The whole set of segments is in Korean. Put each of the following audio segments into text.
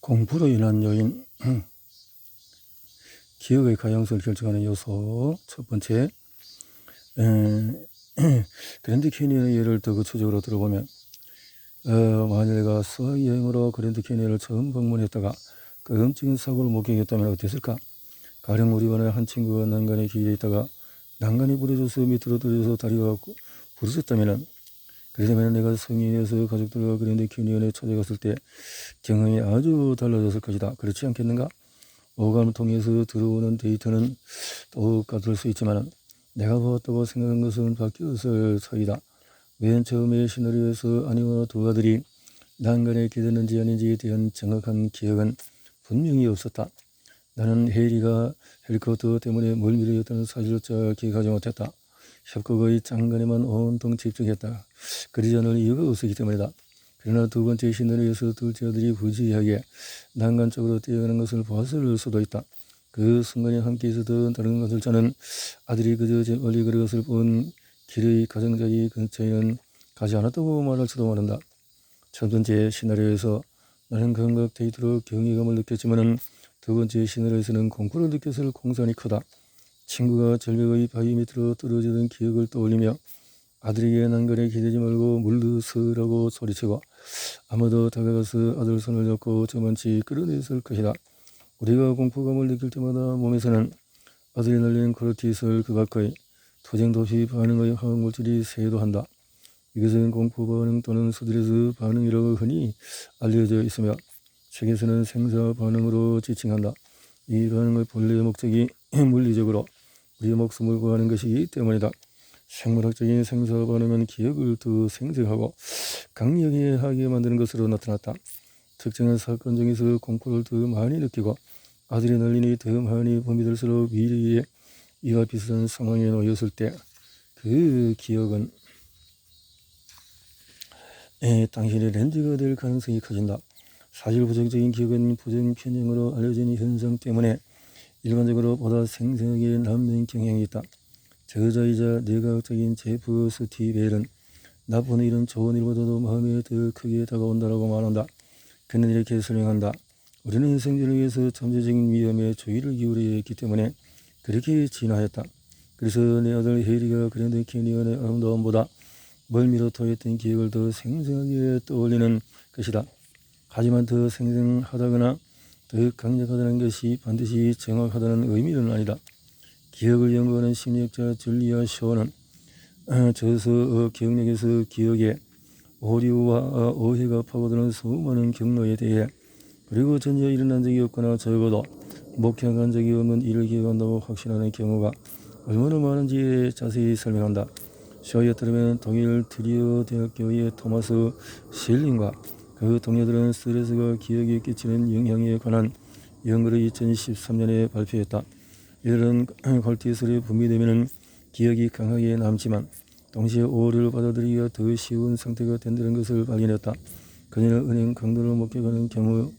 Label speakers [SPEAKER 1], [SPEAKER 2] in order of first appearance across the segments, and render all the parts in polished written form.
[SPEAKER 1] 공부로 인한 요인, 기억의 가용성을 결정하는 요소. 첫 번째, 그랜드 캐니언의 예를 더 구체적으로 들어보면, 만일 내가 수학여행으로 그랜드 캐니언을 처음 방문했다가 끔찍한 사고를 목격했다면 어땠을까? 가령 우리 반의 한 친구가 난간에 기에 있다가 난간이 부러져서 밑으로 떨어져서 다리가 부러졌다면, 그러자면 내가 성인이어서 가족들과 그랜드 캐니언에 찾아갔을 때 경험이 아주 달라졌을 것이다. 그렇지 않겠는가? 오감을 통해서 들어오는 데이터는 똑같을 수 있지만 내가 보았다고 생각한 것은 바뀌었을 차이다. 맨 처음에 시나리오에서 아니와 두 아들이 난간에 기댔는지 아닌지에 대한 정확한 기억은 분명히 없었다. 나는 헤일리가 헬리콥터 때문에 멀미를 사실을 잘 기억하지 못했다. 협곡의 장관에만 온통 집중했다. 그러지 않을 이유가 없었기 때문이다. 그러나 두 번째 시나리오에서 둘째 아들이 부지하게 난간 쪽으로 뛰어가는 것을 봤을 수도 있다. 그 순간에 함께 있었던 다른 가설자는 아들이 그저 멀리 걸어갔을 뿐 길의 가정자리 근처에는 가지 않았다고 말할지도 모른다. 첫 번째 시나리오에서 나는 감각 데이터로 경이감을 느꼈지만 두 번째 시나리오에서는 공포를 느꼈을 공산이 크다. 친구가 절벽의 바위 밑으로 떨어지던 기억을 떠올리며 아들에게 난간에 기대지 말고 물러서라고 소리치고 아무도 다가가서 아들 손을 잡고 저만치 끌어냈을 것이다. 우리가 공포감을 느낄 때마다 몸에서는 아들이 날리는 코르티솔 그 밖의 토쟁도피 반응의 화학물질이 세도한다. 이것은 공포 반응 또는 스트레스 반응이라고 흔히 알려져 있으며 책에서는 생사 반응으로 지칭한다. 이 반응의 본래 목적이 물리적으로 우리의 목숨을 구하는 것이기 때문이다. 생물학적인 생사 반응은 기억을 더 생생하고 강력하게 만드는 것으로 나타났다. 특정한 사건 중에서 공포를 더 많이 느끼고 아드레날린이 더 많이 분비될수록 미래에 이와 비슷한 상황에 놓였을 때 그 기억은 당신의 렌즈가 될 가능성이 커진다. 사실 부정적인 기억은 부정 편향으로 알려진 현상 때문에 일반적으로 보다 생생하게 남는 경향이 있다. 저자이자 뇌과학적인 제프 스티벨은 나쁜 일은 좋은 일보다도 마음에 더 크게 다가온다라고 말한다. 그는 이렇게 설명한다. 우리는 인생들을 위해서 잠재적인 위험에 주의를 기울여야 했기 때문에 그렇게 진화했다. 그래서 내 아들 헤일리가 그랜드 캐니언의 아름다움보다 멀미로 토했던 기억을 더 생생하게 떠올리는 것이다. 하지만 더 생생하다거나 더 강력하다는 것이 반드시 정확하다는 의미는 아니다. 기억을 연구하는 심리학자 줄리아 쇼는 저서 기억력에서 기억에 오류와 오해가 파고드는 수많은 경로에 대해 그리고 전혀 일어난 적이 없거나 적어도 목격한 적이 없는 일을 기억한다고 확신하는 경우가 얼마나 많은지에 자세히 설명한다. 쇼에 따르면 독일 트리어 대학교의 토마스 실링과 그 동료들은 스트레스가 기억에 끼치는 영향에 관한 연구를 2013년에 발표했다. 이들은 콜티솔이 분비되면 기억이 강하게 남지만 동시에 오류를 받아들이기가 더 쉬운 상태가 된다는 것을 발견했다. 그녀는 은행 강도를 목격하는 경우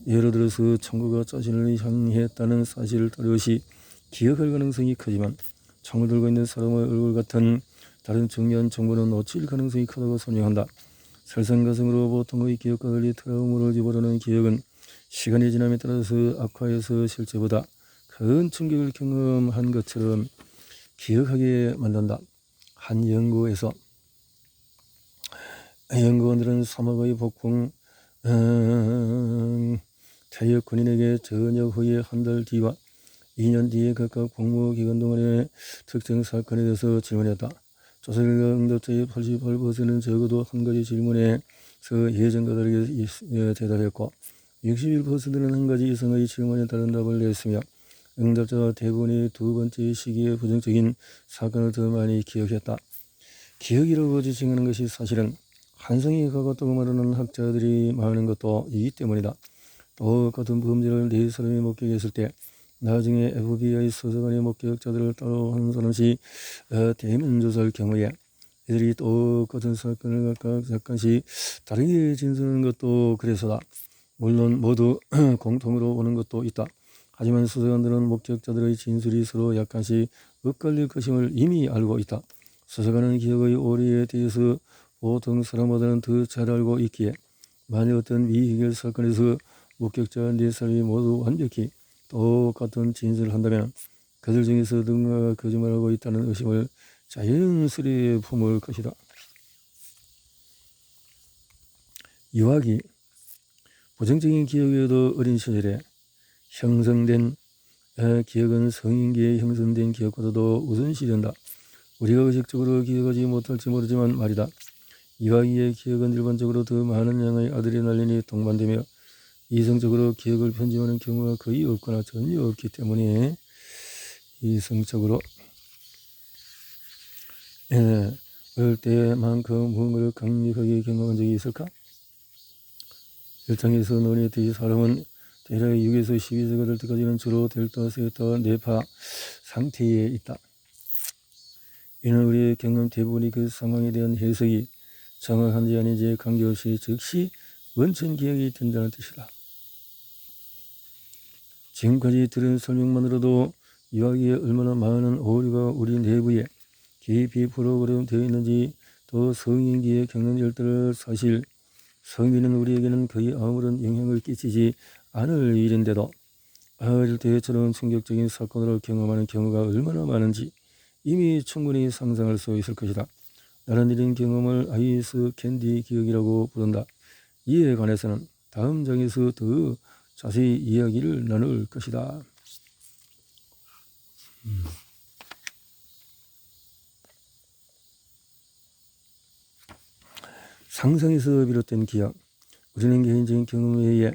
[SPEAKER 1] 예를 들어서 총구가 자신을 향했다는 사실을 다르시 기억할 가능성이 크지만 총을 들고 있는 사람의 얼굴 같은 다른 중요한 정보는 놓칠 가능성이 크다고 설명한다. 설상가상으로 보통의 기억과 달리 트라우마를 집어넣는 기억은 시간이 지남에 따라서 악화해서 실제보다 큰 충격을 경험한 것처럼 기억하게 만든다. 한 연구에서 연구원들은 사막의 폭풍 퇴역 군인에게 전역 후에 한 달 뒤와 2년 뒤에 각각 복무 기간 동안의 특정 사건에 대해서 질문했다. 조사 결과 응답자의 88%는 적어도 한 가지 질문에서 예전과 다르게 대답했고 61%는 한 가지 이상의 질문에 다른 답을 냈으며 응답자와 대부분이 두 번째 시기에 부정적인 사건을 더 많이 기억했다. 기억이라고 지칭하는 것이 사실은 환상이 가깝다고 말하는 학자들이 많은 것도 이기 때문이다. 똑같은 범죄를 네 사람이 목격했을 때 나중에 FBI 수사관의 목격자들을 따로 한 사람씩 대면 조사할 경우에 이들이 똑같은 사건을 각각 약간씩 다르게 진술하는 것도 그래서다. 물론 모두 공통으로 오는 것도 있다. 하지만 수사관들은 목격자들의 진술이 서로 약간씩 엇갈릴 것임을 이미 알고 있다. 수사관은 기억의 오류에 대해서 보통 사람보다는 더 잘 알고 있기에 만일 어떤 미해결 사건에서 목격자 4사람이 모두 완벽히 똑같은 진술을 한다면 그들 중에서 누군가가 거짓말하고 있다는 의심을 자연스레 품을 것이다. 유학이 부정적인 기억에도 어린 시절에 형성된 기억은 성인기에 형성된 기억보다도 우선시된다. 우리가 의식적으로 기억하지 못할지 모르지만 말이다. 이와기의 기억은 일반적으로 더 많은 양의 아드레날린이 동반되며 이성적으로 기억을 편집하는 경우가 거의 없거나 전혀 없기 때문에 이성적으로 어릴 때만큼 무언가를 강력하게 경험한 적이 있을까? 일장에서 논의했듯이 사람은 대략 6에서 12세가 될 때까지는 주로 델타, 세타, 네파 상태에 있다. 이는 우리의 경험 대부분이 그 상황에 대한 해석이 정확한지 아닌지에 관계없이 즉시 원천 기억이 된다는 뜻이다. 지금까지 들은 설명만으로도 유아기에 얼마나 많은 오류가 우리 내부에 깊이 프로그램 되어 있는지, 또 성인기에 겪는 일들을 사실 성인은 우리에게는 거의 아무런 영향을 끼치지 않을 일인데도 어릴 때처럼 충격적인 사건으로 경험하는 경우가 얼마나 많은지 이미 충분히 상상할 수 있을 것이다. 나는 이런 경험을 아이스 캔디 기억이라고 부른다. 이에 관해서는 다음 장에서 더 자세히 이야기를 나눌 것이다. 상상에서 비롯된 기억. 우리는 개인적인 경험에 의해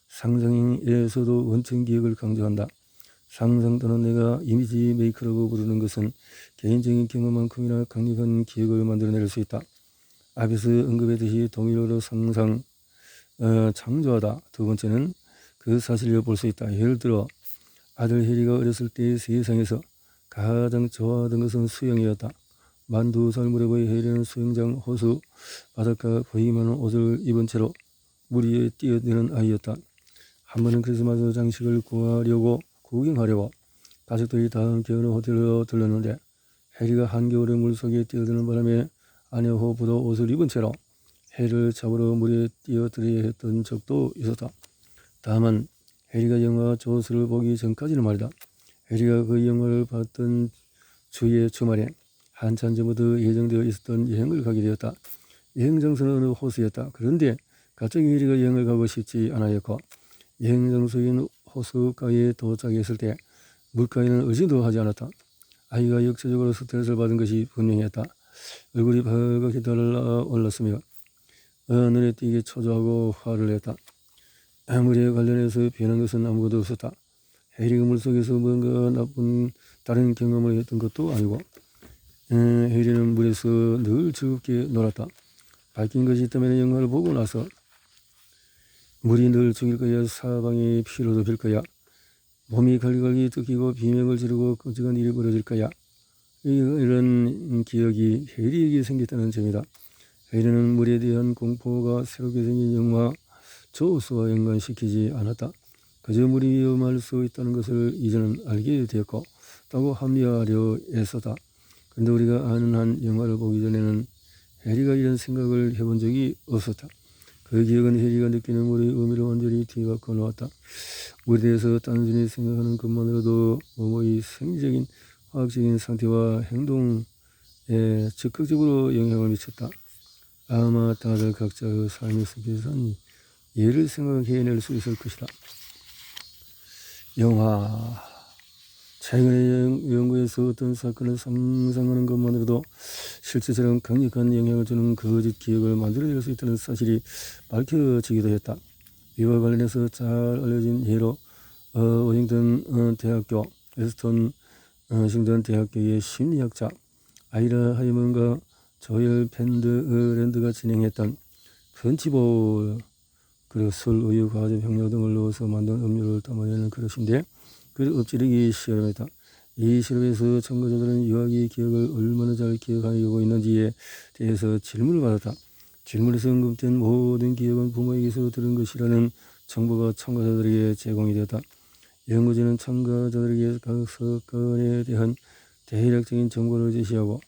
[SPEAKER 1] 상상에서도 원천 기억을 강조한다. 상상 또는 내가 이미지 메이커라고 부르는 것은 개인적인 경험만큼이나 강력한 기억을 만들어낼 수 있다. 앞에서 언급했듯이 동일어로 상상, 창조하다. 두 번째는 그 사실을 볼 수 있다. 예를 들어 아들 혜리가 어렸을 때 세상에서 가장 좋아하던 것은 수영이었다. 만 2살 무렵의 혜리는 수영장 호수 바닷가 보이만 옷을 입은 채로 물 위에 뛰어드는 아이였다. 한 번은 크리스마스 장식을 구경하려고 가족들이 다 함께 어느 호텔로 들렀는데 혜리가 한겨울에 물속에 뛰어드는 바람에 아내 호부도 옷을 입은 채로 혜리를 잡으러 물에 뛰어들어야 했던 적도 있었다. 다만 혜리가 영화 조스를 보기 전까지는 말이다. 혜리가 그 영화를 봤던 주의 주말에 한참 전부터 예정되어 있었던 여행을 가게 되었다. 여행 장소는 어느 호수였다. 그런데 갑자기 혜리가 여행을 가고 싶지 않아였고 여행 장소인 호수가에 도착했을 때 물가에는 의지도 하지 않았다. 아이가 역체적으로 스트레스를 받은 것이 분명했다. 얼굴이 벌겋게 달아올랐으며 눈에 띄게 초조하고 화를 냈다. 물에 관련해서 변한 것은 아무것도 없었다. 혜리가 물속에서 뭔가 나쁜 다른 경험을 했던 것도 아니고 혜리는 물에서 늘 즐겁게 놀았다. 바뀐 것이 있다면 영화를 보고 나서 물이 늘 죽일 거야, 사방에 피로도 빌 거야, 몸이 갈기갈기 뜯기고 비명을 지르고 끔찍한 일이 벌어질 거야. 이런 기억이 혜리에게 생겼다는 점이다. 혜리는 물에 대한 공포가 새롭게 생긴 영화 조스와 연관시키지 않았다. 그저 물이 위험할 수 있다는 것을 이제는 알게 되었고 따고 합리화하려 애썼다. 그런데 우리가 아는 한 영화를 보기 전에는 혜리가 이런 생각을 해본 적이 없었다. 그 기억은 혜리가 느끼는 물의 의미를 완전히 뒤바꿔 놓았다. 물에 대해서 단순히 생각하는 것만으로도 몸의 생리적인 화학적인 상태와 행동에 적극적으로 영향을 미쳤다. 아마 다들 각자의 삶의 속에선 예를 생각해낼 수 있을 것이다. 영화. 최근의 연구에서 어떤 사건을 상상하는 것만으로도 실제처럼 강력한 영향을 주는 거짓 기억을 만들어낼 수 있다는 사실이 밝혀지기도 했다. 이와 관련해서 잘 알려진 예로 워싱턴 대학교 에스턴 워싱턴 대학교의 심리학자 아이라 하이먼과 조엘 펜드랜드가 진행했던 펀치볼 그리고 술, 우유, 과즙, 향료 등을 넣어서 만든 음료를 담아내는 그릇인데 그를 엎지르기 실험했다. 이 실험에서 참가자들은 유아기의 기억을 얼마나 잘 기억하고 있는지에 대해서 질문을 받았다. 질문에서 언급된 모든 기억은 부모에게서 들은 것이라는 정보가 참가자들에게 제공이 되었다. 연구진은 참가자들에게 각 사건에 대한 대략적인 정보를 제시하고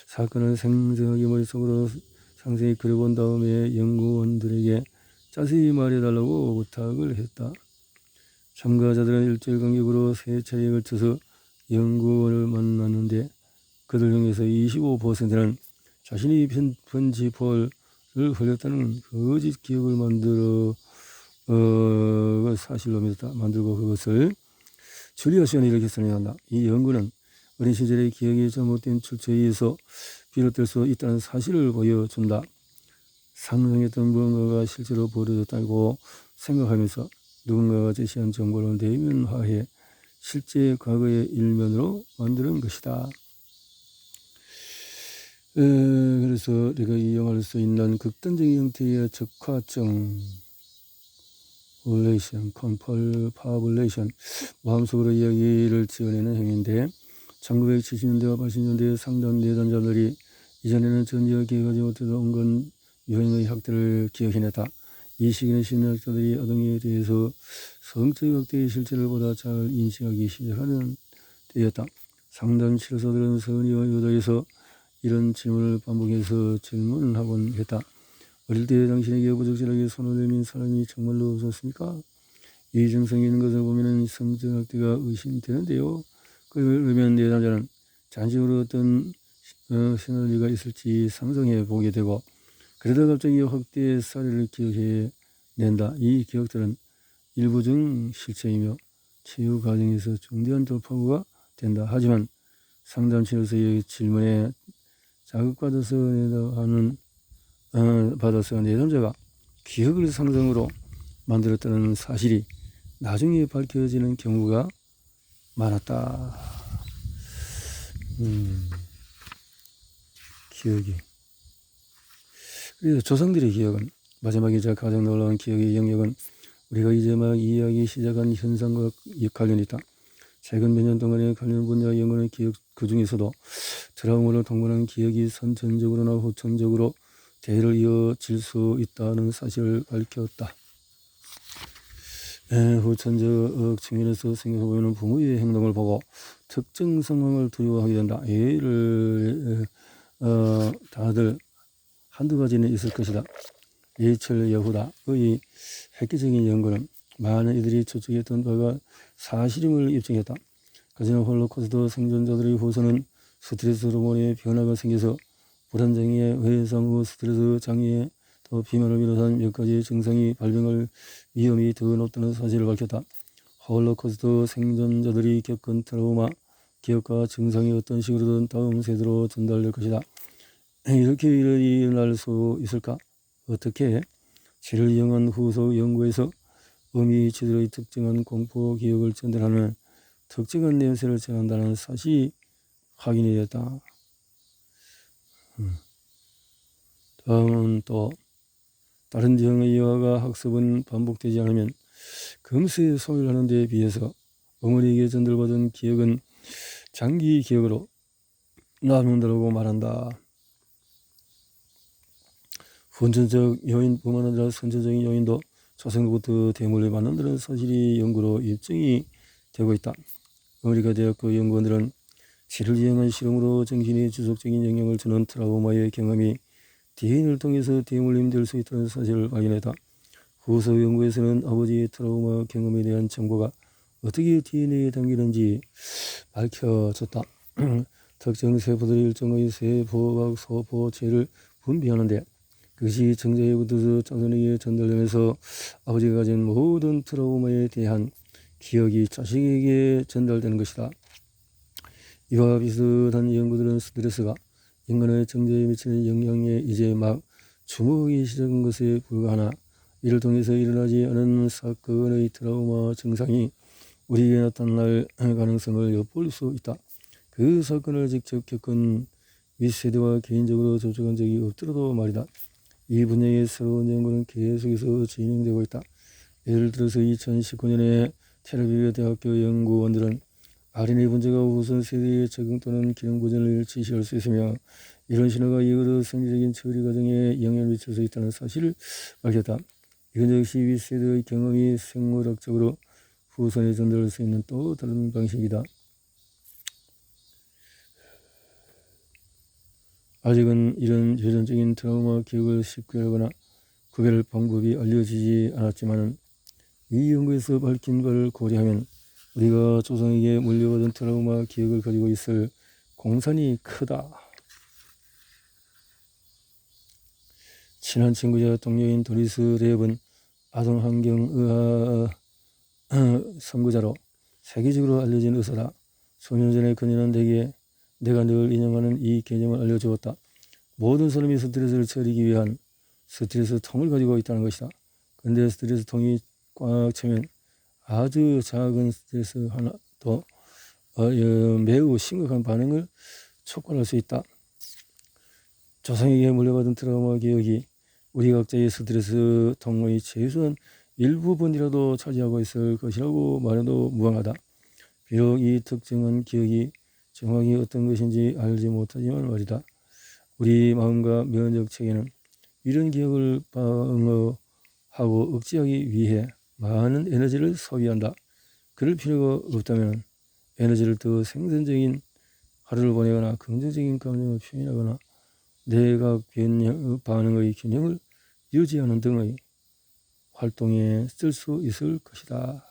[SPEAKER 1] 사건을 생생하게 머릿속으로 상세히 그려본 다음에 연구원들에게 자세히 말해달라고 부탁을 했다. 참가자들은 일주일 간격으로 3차례에 걸쳐서 연구원을 만났는데 그들 중에서 25%는 자신이 편지폴을 흘렸다는 거짓 기억을 사실로 믿었다. 만들고 그것을 줄리아 시간이 이렇게 설명한다. 이 연구는 어린 시절의 기억이 잘못된 출처에 의해서 비롯될 수 있다는 사실을 보여준다. 상상했던 무언가가 실제로 벌어졌다고 생각하면서 누군가가 제시한 정보를 내면화해 실제 과거의 일면으로 만드는 것이다. 그래서 우리가 이용할 수 있는 극단적인 형태의 적화증, relation, confabulation, 마음속으로 이야기를 지어내는 행위인데 1970년대와 80년대 상당 내담자들이 이전에는 전혀 기억하지 못해도 온건 유행의 학대를 기억해냈다. 이 시기는 심리학자들이 아동에 대해서 성적 학대의 실체를 보다 잘 인식하기 시작하는 때였다. 상담 치료사들은 선의와 유도에서 이런 질문을 반복해서 질문하곤 했다. 어릴 때 당신에게 부적절하게 손을 내민 사람이 정말로 없었습니까? 이 증상이 있는 것을 보면 성적 학대가 의심되는데요. 그러면 내담자는 잔식으로 어떤 시나리오가 있을지 상상해 보게 되고 그러다 갑자기 학대 사례를 기억해낸다. 이 기억들은 일부 중 실체이며 치유 과정에서 중대한 돌파구가 된다. 하지만 상담치료사의 질문에 자극받아서 내담자가 기억을 상상으로 만들었다는 사실이 나중에 밝혀지는 경우가 많았다. 기억이. 그래서 조상들의 기억은 마지막이자 가장 놀라운 기억의 영역은 우리가 이제 막 이해하기 시작한 현상과 관련이 있다. 최근 몇 년 동안의 관련 분야 연구는 기억 그 중에서도 트라우마를 동반한 기억이 선천적으로나 후천적으로 대를 이어질 수 있다는 사실을 밝혔다. 후천적 측면에서 생각해보면 부모의 행동을 보고 특정 상황을 두려워하게 된다. 예를 다들 한두 가지는 있을 것이다. 레이첼 여후다의 획기적인 연구는 많은 이들이 추측했던 바가 사실임을 입증했다. 그러나 홀로코스트 생존자들의 후손은 스트레스 호르몬의 변화가 생겨서 불안장애, 회상 후 스트레스 장애, 또 비만을 비롯한 몇 가지 증상이 발병할 위험이 더 높다는 사실을 밝혔다. 홀로코스트 생존자들이 겪은 트라우마, 기억과 증상이 어떤 식으로든 다음 세대로 전달될 것이다. 이렇게 일어날 수 있을까? 어떻게? 죄를 이용한 후속 연구에서 어미 지들의 특정한 공포 기억을 전달하는 특정한 냄새를 전한다는 사실이 확인이 됐다. 다음은 또 다른 지형의 이와가 학습은 반복되지 않으면 금세 소멸하는 데에 비해서 어머니에게 전달받은 기억은 장기 기억으로 남는다고 말한다. 후천적 요인뿐만 아니라 선천적인 요인도 초생부터 대물림을 받는다는 사실이 연구로 입증이 되고 있다. 아메리카 대학교 연구원들은 치를 이용한 실험으로 정신에 지속적인 영향을 주는 트라우마의 경험이 DNA를 통해서 대물림될 수 있다는 사실을 발견했다. 후속 연구에서는 아버지의 트라우마 경험에 대한 정보가 어떻게 DNA에 담기는지 밝혀졌다. 특정 세포들이 일종의 세포학 소포체를 분비하는데 그것이 정자에 붙어서 자손에게 전달되면서 아버지가 가진 모든 트라우마에 대한 기억이 자식에게 전달되는 것이다. 이와 비슷한 연구들은 스트레스가 인간의 정자에 미치는 영향에 이제 막 주목하기 시작한 것에 불과하나 이를 통해서 일어나지 않은 사건의 트라우마 증상이 우리에게 나타날 가능성을 엿볼 수 있다. 그 사건을 직접 겪은 윗세대와 개인적으로 접촉한 적이 없더라도 말이다. 이 분야의 새로운 연구는 계속해서 진행되고 있다. 예를 들어서 2019년에 텔아비브 대학교 연구원들은 RNA 분자가 후손 세대에 적응 또는 기능 보존을 지시할 수 있으며 이런 신호가 이후로 생리적인 처리 과정에 영향을 미칠 수 있다는 사실을 밝혔다. 이건 역시 윗세대의 경험이 생물학적으로 후손에 전달할 수 있는 또 다른 방식이다. 아직은 이런 유전적인 트라우마 기억을 쉽게 하거나 구별 방법이 알려지지 않았지만 이 연구에서 밝힌 바를 고려하면 우리가 조상에게 물려받은 트라우마 기억을 가지고 있을 공산이 크다. 친한 친구자 동료인 도리스 레업은 아동환경의학 선구자로 세계적으로 알려진 의사다. 수년 전에 그녀는 내가 늘 인용하는 이 개념을 알려주었다. 모든 사람이 스트레스를 처리하기 위한 스트레스 통을 가지고 있다는 것이다. 그런데 스트레스 통이 꽉 차면 아주 작은 스트레스 하나도 매우 심각한 반응을 촉발할 수 있다. 조상에게 물려받은 트라우마 기억이 우리 각자의 스트레스 통의 최소한 일부분이라도 차지하고 있을 것이라고 말해도 무방하다. 비록 이 특정한 기억이 정확히 어떤 것인지 알지 못하지만 말이다. 우리 마음과 면역 체계는 이런 기억을 방어하고 억제하기 위해 많은 에너지를 소비한다. 그럴 필요가 없다면 에너지를 더 생산적인 하루를 보내거나 긍정적인 감정을 표현하거나 내각 반응의 균형을 유지하는 등의 활동에 쓸 수 있을 것이다.